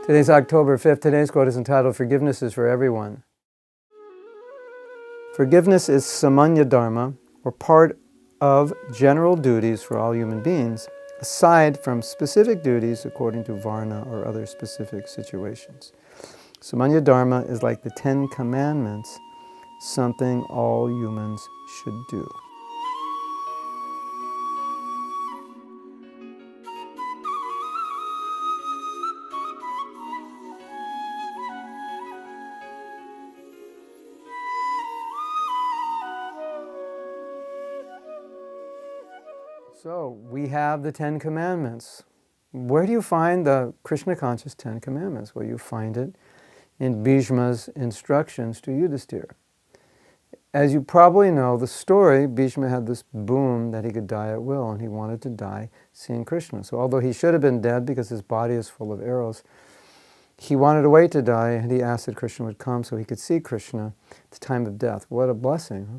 Today's October 5th. Today's quote is entitled, "Forgiveness is for everyone." Forgiveness is Samanya dharma, or part of general duties for all human beings, aside from specific duties according to varna or other specific situations. Samanya dharma is like the 10 Commandments, something all humans should do. So, we have the 10 Commandments. Where do you find the Krishna conscious 10 Commandments? Well, you find it in Bhishma's instructions to Yudhisthira. As you probably know the story, Bhishma had this boon that he could die at will, and he wanted to die seeing Krishna. So although he should have been dead because his body is full of arrows, he wanted to wait to die, and he asked that Krishna would come so he could see Krishna at the time of death. What a blessing, huh?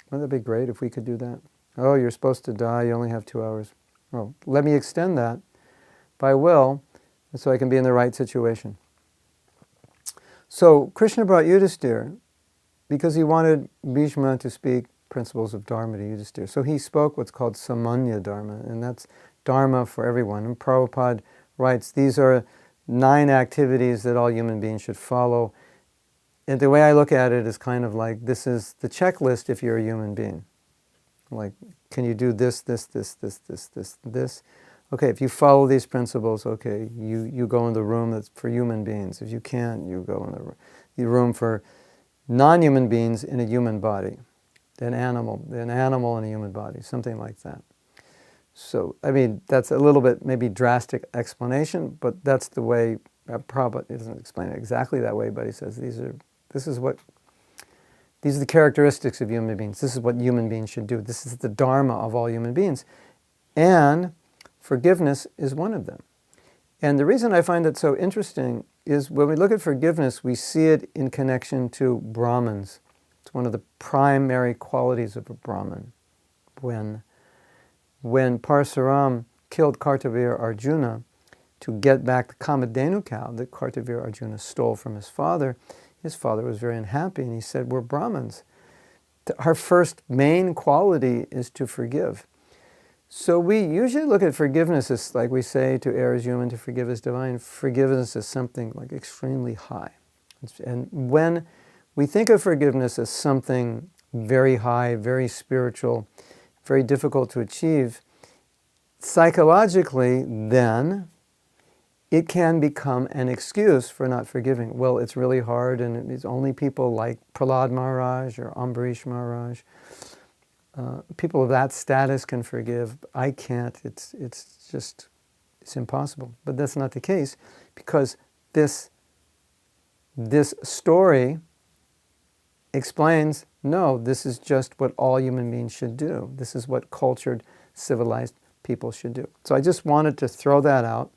Wouldn't that be great if we could do that? Oh, you're supposed to die, you only have 2 hours. Oh, let me extend that by will so I can be in the right situation. So Krishna brought Yudhisthira because he wanted Bhishma to speak principles of dharma to Yudhisthira. So he spoke what's called Samanya dharma, and that's dharma for everyone. And Prabhupada writes, these are 9 activities that all human beings should follow. And the way I look at it is kind of like, this is the checklist if you're a human being. Like, can you do this, this, this, this, this, this, this? Okay, if you follow these principles, okay, you go in the room that's for human beings. If you can't, you go in the room for non-human beings in a human body. An animal in a human body, something like that. So, I mean, that's a little bit maybe drastic explanation, but that's the way, Prabhupada doesn't explain it exactly that way, but he says these are the characteristics of human beings. This is what human beings should do. This is the dharma of all human beings. And forgiveness is one of them. And the reason I find it so interesting is when we look at forgiveness, we see it in connection to Brahmins. It's one of the primary qualities of a Brahmin. When Parsuram killed Kartavir Arjuna to get back the Kamadhenu cow that Kartavir Arjuna stole from his father was very unhappy, and he said, we're Brahmins. Our first main quality is to forgive. So we usually look at forgiveness as, like we say, to err is human, to forgive is divine. Forgiveness is something like extremely high. And when we think of forgiveness as something very high, very spiritual, very difficult to achieve, psychologically, then, it can become an excuse for not forgiving. Well, it's really hard, and it's only people like Prahlad Maharaj or Ambarish Maharaj, people of that status can forgive. I can't. It's impossible. But that's not the case, because this story explains, no, this is just what all human beings should do. This is what cultured, civilized people should do. So I just wanted to throw that out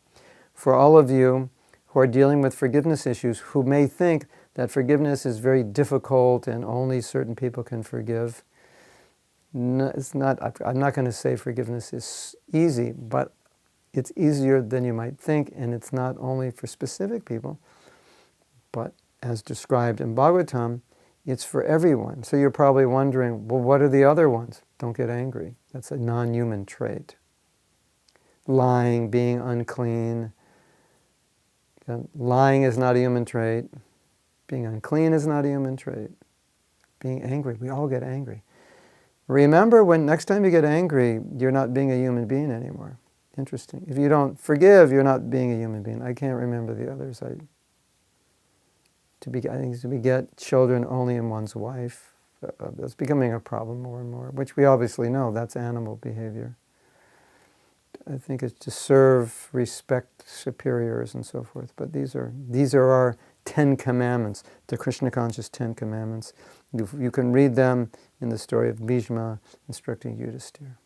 for all of you who are dealing with forgiveness issues, who may think that forgiveness is very difficult and only certain people can forgive. No, it's not. I'm not going to say forgiveness is easy, but it's easier than you might think, and it's not only for specific people, but as described in Bhagavatam, it's for everyone. So you're probably wondering, well, what are the other ones? Don't get angry. That's a non-human trait. Lying, being unclean. Lying is not a human trait. Being unclean is not a human trait. Being angry, we all get angry. Remember, when next time you get angry, you're not being a human being anymore. Interesting. If you don't forgive, you're not being a human being. I can't remember the others. I think to beget children only in one's wife, that's becoming a problem more and more, which we obviously know, that's animal behavior. I think it's to serve, respect superiors and so forth. But these are our 10 Commandments, the Krishna conscious 10 Commandments. You can read them in the story of Bhishma instructing Yudhisthira.